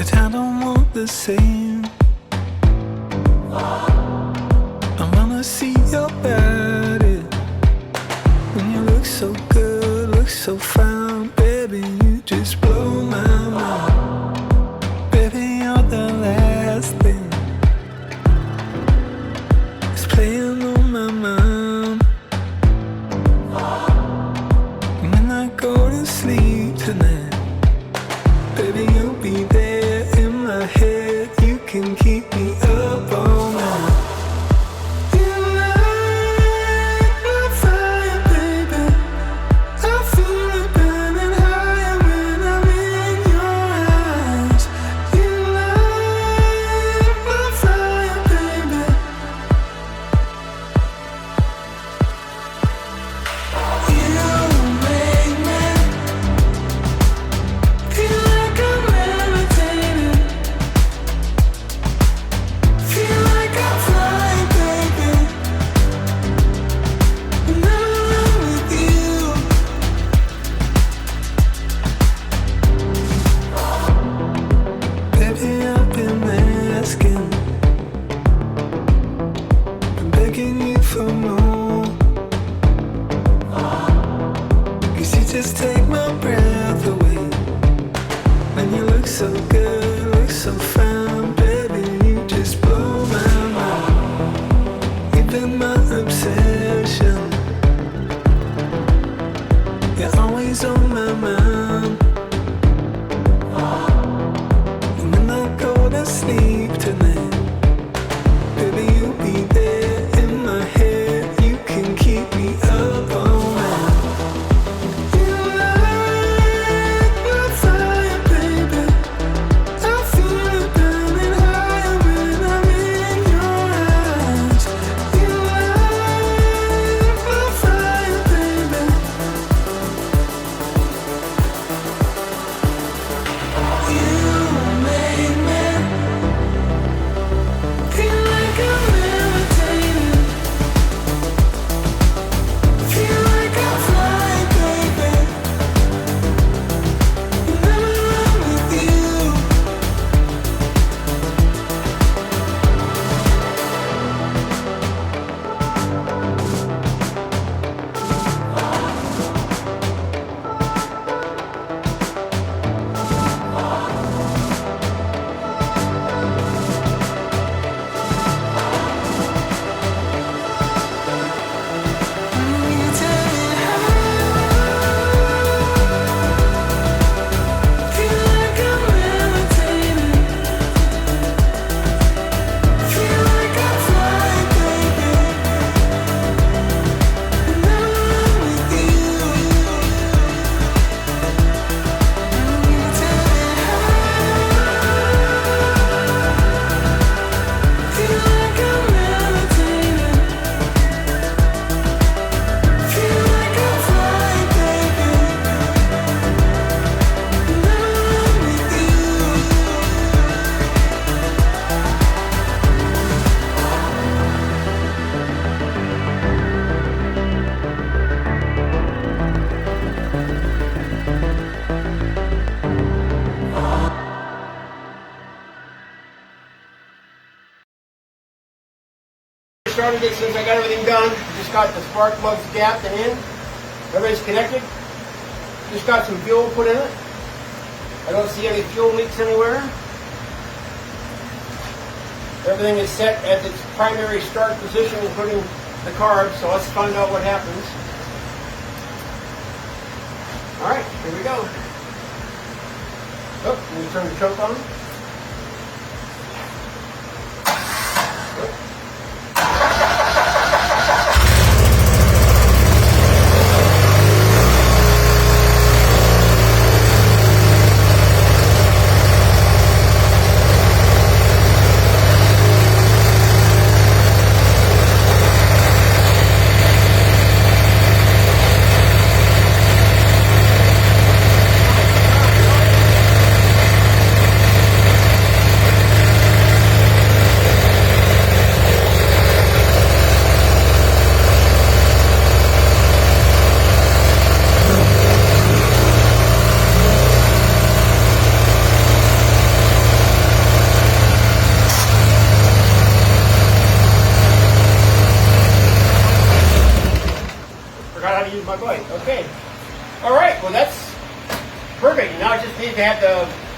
but I don't want the same. I wanna see your body when you look so good, look so fine. Baby, you just blow my mind. Baby, you're the last thing that's playing on my mind. When I go to sleep tonight, baby, you'll be there in my head. You can keep me up all night. You light my fire, baby. I feel it burning higher when I'm in your eyes. You light my fire, baby. You make me feel like I'm levitating. Feel like I'm flying, baby. When I'm with you. Baby, I've been asking, been begging you for more. 'Cause you just take my breath away. When you look so good, look so fine, baby, you just blow my mind. You've been my obsession. You're always on my mind. And when I go to sleep tonight, baby, you'll be there in my head. You can keep me up all night. You light my fire, baby. I feel it burning higher when I'm in your eyes. You light my fire, baby. You make me feel like I'm levitating. Feel like I'm flying, baby. When I'm with you. You tell me how. Feel like I'm levitating. Feel like I'm flying, baby. When I'm with you. You tell me how. Feel like I'm levitating. Feel like I'm flying, baby. When I'm with you. Started it since I got everything done. Just got the spark plugs gapped and in. Everybody's connected. Just got some fuel put in it. I don't see any fuel leaks anywhere. Everything is set at its primary start position, including the carbs. So let's find out what happens. All right, here we go. Oh, let me turn the choke on.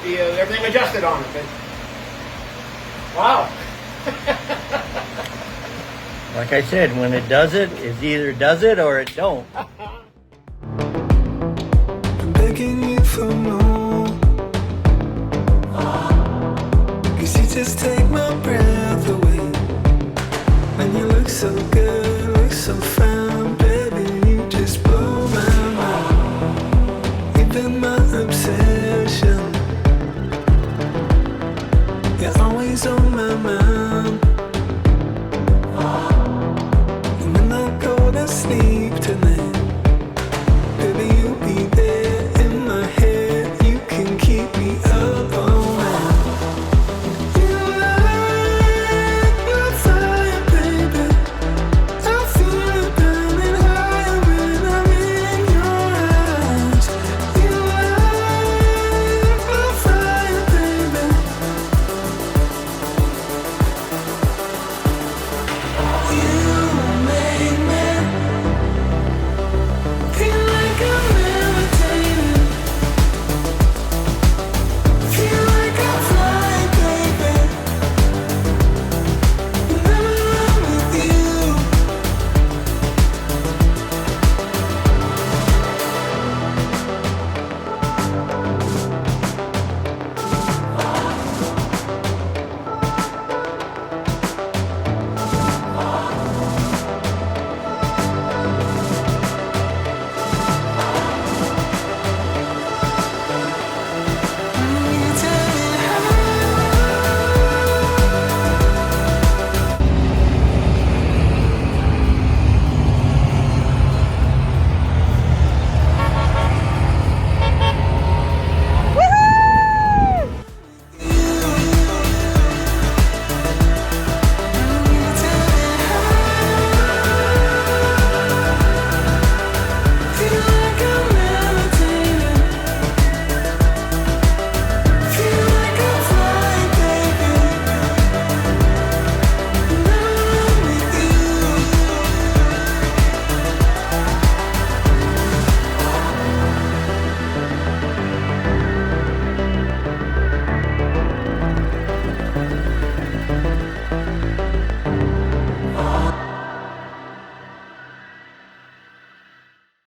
everything adjusted on it. But, wow. Like I said, when it does it either does it or it don't. I'm begging you for more. 'Cause you just take my breath away. And you look so good, look so fine, baby. You just blow my mind. Even my obsession. You're always on